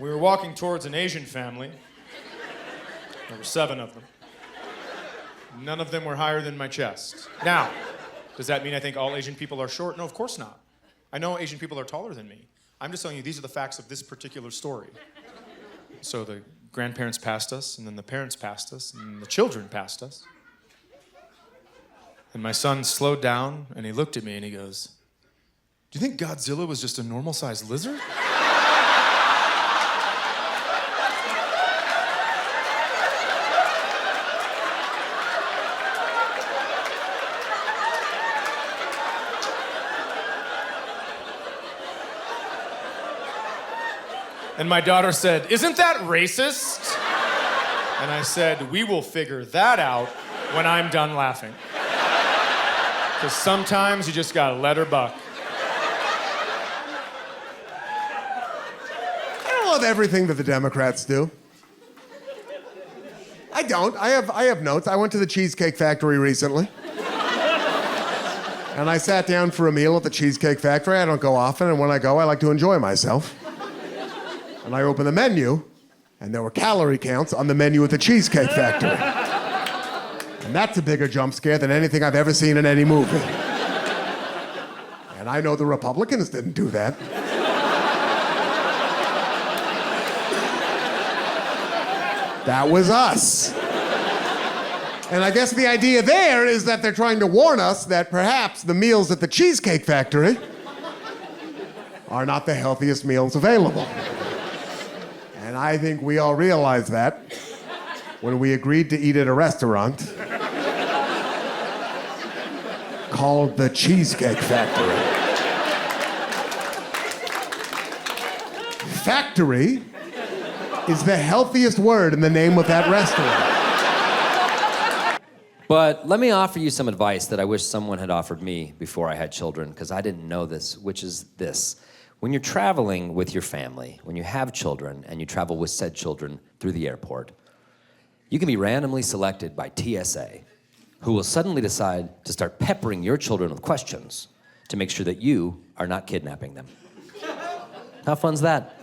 We were walking towards an Asian family. There were 7 of them. None of them were higher than my chest. Now, does that mean I think all Asian people are short? No, of course not. I know Asian people are taller than me. I'm just telling you these are the facts of this particular story. So the grandparents passed us, and then the parents passed us, and the children passed us. And my son slowed down, and he looked at me, and he goes, "Do you think Godzilla was just a normal-sized lizard?" And my daughter said, "Isn't that racist?" And I said, "We will figure that out when I'm done laughing. Because sometimes you just gotta let her buck." I don't love everything that the Democrats do. I don't. I have notes. I went to the Cheesecake Factory recently. And I sat down for a meal at the Cheesecake Factory. I don't go often, and when I go, I like to enjoy myself. And I opened the menu, and there were calorie counts on the menu at the Cheesecake Factory. And that's a bigger jump scare than anything I've ever seen in any movie. And I know the Republicans didn't do that. That was us. And I guess the idea there is that they're trying to warn us that perhaps the meals at the Cheesecake Factory are not the healthiest meals available. And I think we all realized that when we agreed to eat at a restaurant called the Cheesecake Factory. Factory is the healthiest word in the name of that restaurant. But let me offer you some advice that I wish someone had offered me before I had children, because I didn't know this, which is this. When you're traveling with your family, when you have children and you travel with said children through the airport, you can be randomly selected by TSA, who will suddenly decide to start peppering your children with questions to make sure that you are not kidnapping them. How fun's that?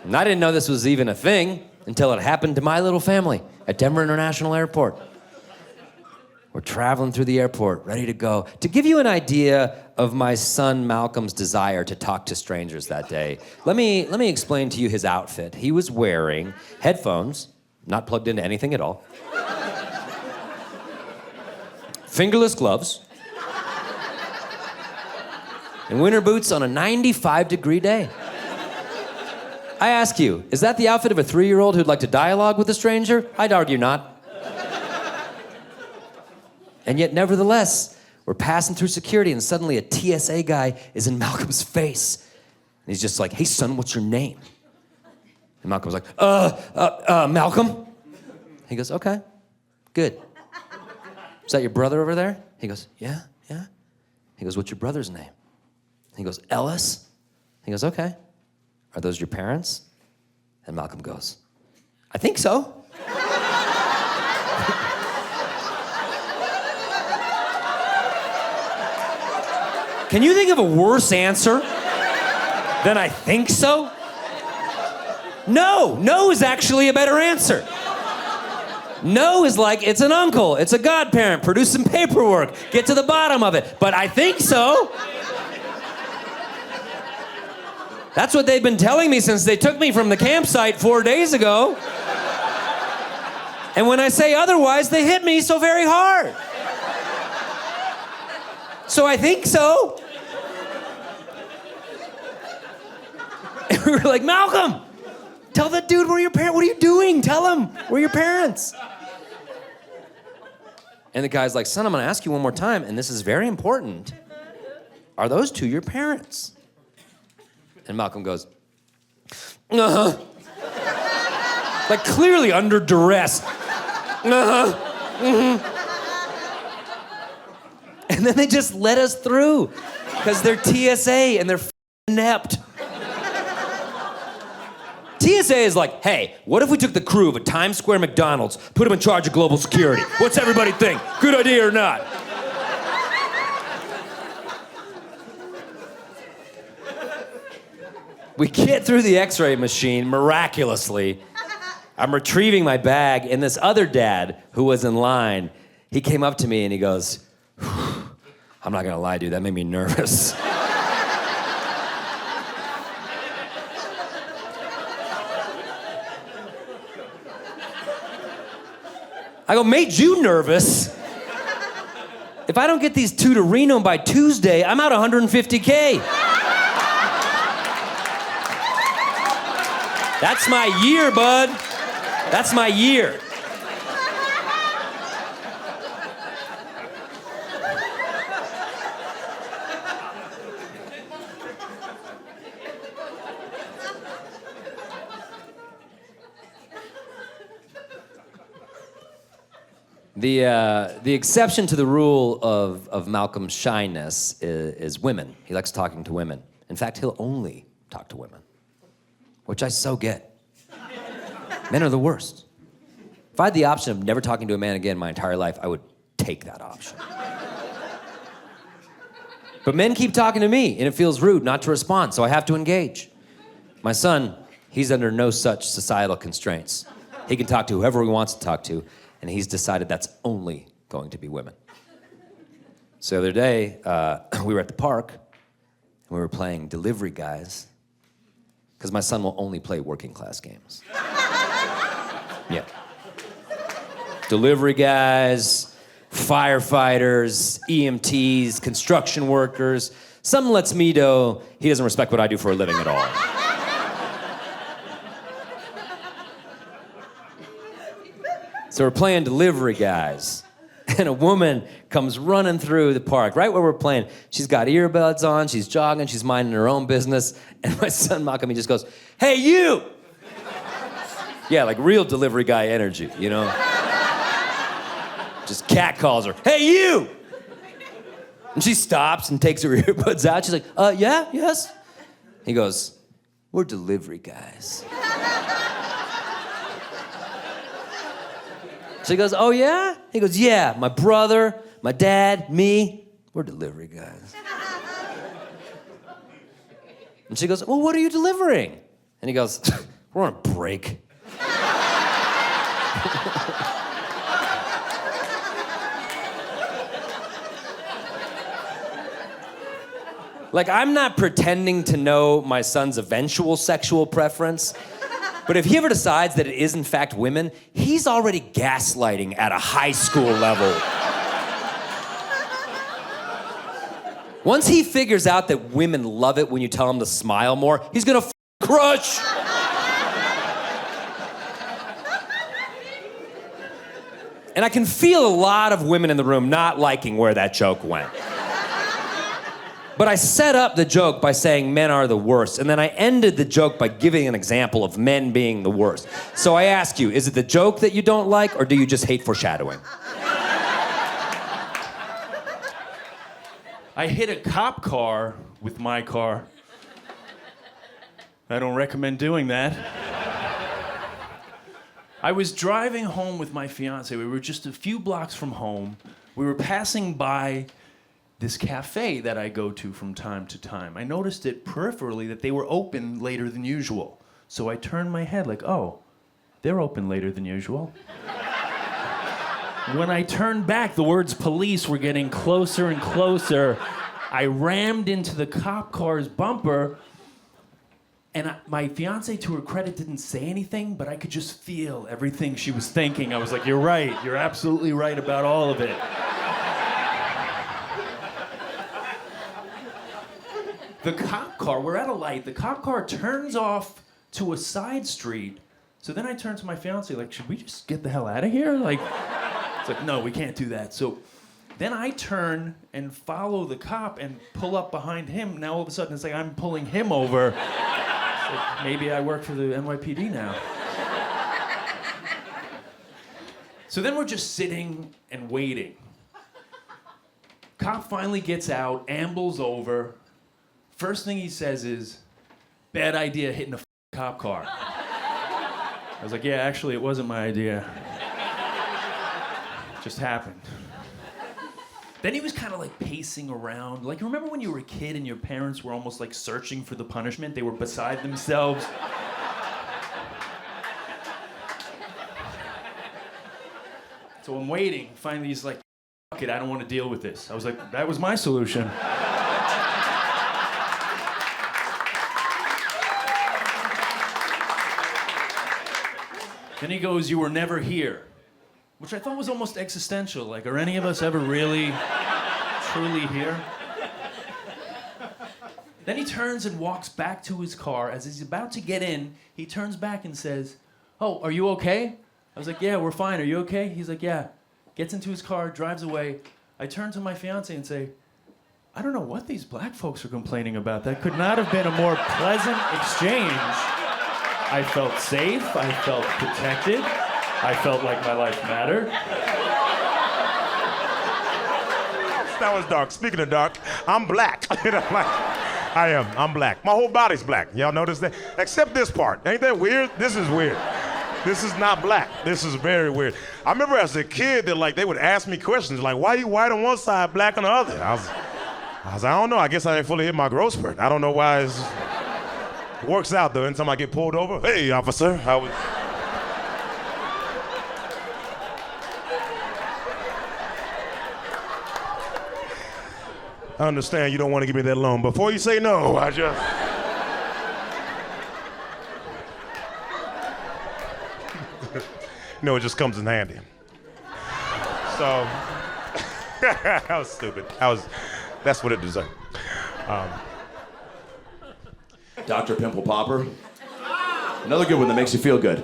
And I didn't know this was even a thing until it happened to my little family at Denver International Airport. We're traveling through the airport, ready to go. To give you an idea of my son Malcolm's desire to talk to strangers that day, let me explain to you his outfit. He was wearing headphones, not plugged into anything at all, fingerless gloves, and winter boots on a 95-degree day. I ask you, is that the outfit of a 3-year-old who'd like to dialogue with a stranger? I'd argue not. And yet, nevertheless, we're passing through security, and suddenly a TSA guy is in Malcolm's face. And he's just like, "Hey, son, what's your name?" And Malcolm's like, Malcolm. He goes, "Okay, good. Is that your brother over there?" He goes, Yeah. He goes, "What's your brother's name?" He goes, "Ellis." He goes, "Okay. Are those your parents?" And Malcolm goes, "I think so." Can you think of a worse answer than "I think so"? No is actually a better answer. No is like, it's an uncle, it's a godparent, produce some paperwork, get to the bottom of it. But "I think so." That's what they've been telling me since they took me from the campsite 4 days ago. And when I say otherwise, they hit me so very hard. So "I think so." And we were like, "Malcolm, tell that dude where your parents, what are you doing? Tell him, where are your parents?" And the guy's like, "Son, I'm gonna ask you one more time, and this is very important. Are those 2 your parents?" And Malcolm goes, "Uh-huh." Like clearly under duress. "Uh-huh, mm-hmm." And then they just let us through because they're TSA and they're inept. TSA is like, "Hey, what if we took the crew of a Times Square McDonald's, put them in charge of global security? What's everybody think? Good idea or not?" We get through the x-ray machine miraculously. I'm retrieving my bag, and this other dad who was in line, he came up to me and he goes, I'm not gonna lie, dude, that made me nervous. I go, made you nervous? If I don't get these 2 to Reno by Tuesday, I'm out $150K. That's my year, bud. That's my year. The exception to the rule of Malcolm's shyness is women. He likes talking to women. In fact, he'll only talk to women, which I so get. Men are the worst. If I had the option of never talking to a man again my entire life, I would take that option. But men keep talking to me, and it feels rude not to respond, so I have to engage. My son, he's under no such societal constraints. He can talk to whoever he wants to talk to, and he's decided that's only going to be women. So the other day, we were at the park, and we were playing Delivery Guys, because my son will only play working class games. Yeah. Delivery Guys, firefighters, EMTs, construction workers. Something lets me know he doesn't respect what I do for a living at all. So we're playing Delivery Guys, and a woman comes running through the park, right where we're playing. She's got earbuds on, she's jogging, she's minding her own business, and my son Malcolm, he just goes, "Hey, you!" Yeah, like real Delivery Guy energy, you know? Just cat calls her, "Hey, you!" And she stops and takes her earbuds out. She's like, yeah, yes? He goes, "We're Delivery Guys." She goes, "Oh, yeah?" He goes, "Yeah, my brother, my dad, me, we're Delivery Guys." And she goes, "Well, what are you delivering?" And he goes, "We're on a break." Like, I'm not pretending to know my son's eventual sexual preference. But if he ever decides that it is, in fact, women, he's already gaslighting at a high school level. Once he figures out that women love it when you tell him to smile more, he's gonna crush. And I can feel a lot of women in the room not liking where that joke went. But I set up the joke by saying men are the worst, and then I ended the joke by giving an example of men being the worst. So I ask you, is it the joke that you don't like, or do you just hate foreshadowing? I hit a cop car with my car. I don't recommend doing that. I was driving home with my fiance. We were just a few blocks from home. We were passing by this cafe that I go to from time to time. I noticed it peripherally that they were open later than usual. So I turned my head like, oh, they're open later than usual. When I turned back, the words police were getting closer and closer. I rammed into the cop car's bumper, and my fiance, to her credit, didn't say anything, but I could just feel everything she was thinking. I was like, you're right. You're absolutely right about all of it. The cop car, we're at a light, the cop car turns off to a side street. So then I turn to my fiance, like, should we just get the hell out of here? Like, it's like, no, we can't do that. So then I turn and follow the cop and pull up behind him. Now all of a sudden it's like I'm pulling him over. Like, maybe I work for the NYPD now. So then we're just sitting and waiting. Cop finally gets out, ambles over. First thing he says is, bad idea hitting a cop car. I was like, yeah, actually, it wasn't my idea. It just happened. Then he was kind of like pacing around. Like, remember when you were a kid and your parents were almost like searching for the punishment? They were beside themselves. So I'm waiting. Finally, he's like, fuck it, I don't want to deal with this. I was like, that was my solution. Then he goes, you were never here. Which I thought was almost existential. Like, are any of us ever really, truly here? Then he turns and walks back to his car. As he's about to get in, he turns back and says, oh, are you okay? I was like, yeah, we're fine. Are you okay? He's like, yeah. Gets into his car, drives away. I turn to my fiance and say, I don't know what these black folks are complaining about. That could not have been a more pleasant exchange. I felt safe. I felt protected. I felt like my life mattered. That was dark. Speaking of dark, I'm black. I am. I'm black. My whole body's black. Y'all notice that? Except this part. Ain't that weird? This is weird. This is not black. This is very weird. I remember as a kid that they would ask me questions like, why you white on one side, black on the other? I was like, I don't know. I guess I ain't fully hit my growth spurt. I don't know why it works out though. Anytime I get pulled over, hey officer, I was. I understand you don't want to give me that loan. Before you say no, I just... it just comes in handy. So, that was stupid. That's what it deserved. Dr. Pimple Popper. Another good one that makes you feel good.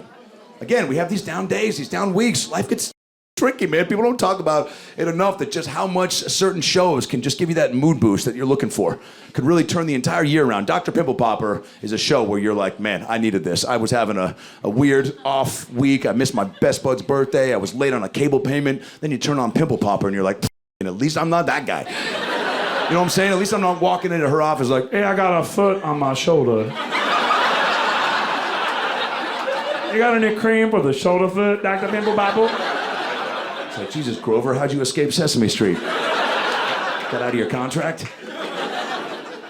Again, we have these down days, these down weeks. Life gets tricky, man. People don't talk about it enough that just how much certain shows can just give you that mood boost that you're looking for. Could really turn the entire year around. Dr. Pimple Popper is a show where you're like, man, I needed this. I was having a weird off week. I missed my best bud's birthday. I was late on a cable payment. Then you turn on Pimple Popper and you're like, at least I'm not that guy. You know what I'm saying? At least I'm not walking into her office like, hey, I got a foot on my shoulder. You got any cream for the shoulder foot, Dr. Pimple Popper? It's like, Jesus, Grover, how'd you escape Sesame Street? Got out of your contract?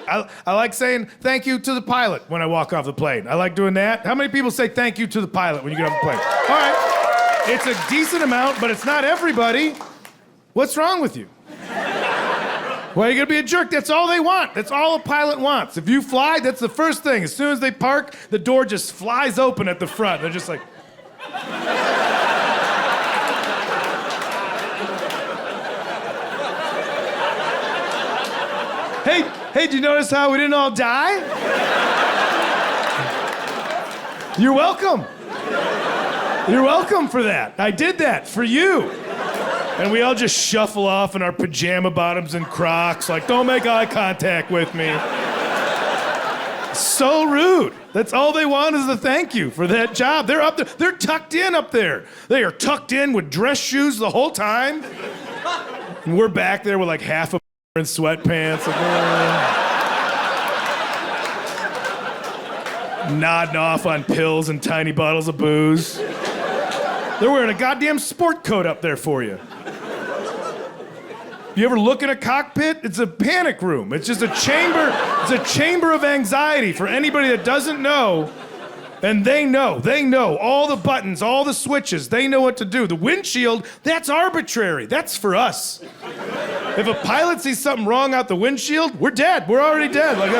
I like saying thank you to the pilot when I walk off the plane. I like doing that. How many people say thank you to the pilot when you get off the plane? All right. It's a decent amount, but it's not everybody. What's wrong with you? Why are you gonna be a jerk? That's all they want. That's all a pilot wants. If you fly, that's the first thing. As soon as they park, the door just flies open at the front. They're just like... Hey, did you notice how we didn't all die? You're welcome. You're welcome for that. I did that for you. And we all just shuffle off in our pajama bottoms and Crocs, like, don't make eye contact with me. So rude. That's all they want is the thank you for that job. They're up there. They're tucked in up there. They are tucked in with dress shoes the whole time. And we're back there with like half a in sweatpants. Like, nodding off on pills and tiny bottles of booze. They're wearing a goddamn sport coat up there for you. You ever look in a cockpit? It's a panic room. It's just a chamber. It's a chamber of anxiety for anybody that doesn't know. And they know all the buttons, all the switches. They know what to do. The windshield, that's arbitrary. That's for us. If a pilot sees something wrong out the windshield, we're dead. We're already dead. Like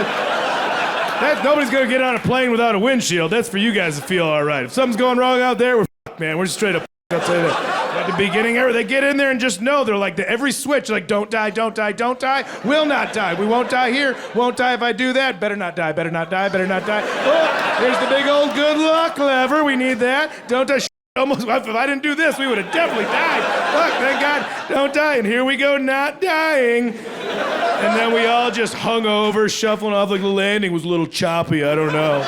nobody's gonna get on a plane without a windshield. That's for you guys to feel all right. If something's going wrong out there, we're fucked, man. We're straight up. I'll tell you that. At the beginning, they get in there and just know. They're like, every switch, like, don't die, don't die, don't die. Will not die. We won't die here. Won't die if I do that. Better not die, better not die, better not die. Oh, there's the big old good luck lever. We need that. Don't die. Almost, if I didn't do this, we would have definitely died. Look, thank God, don't die. And here we go, not dying. And then we all just hung over, shuffling off like the landing was a little choppy. I don't know.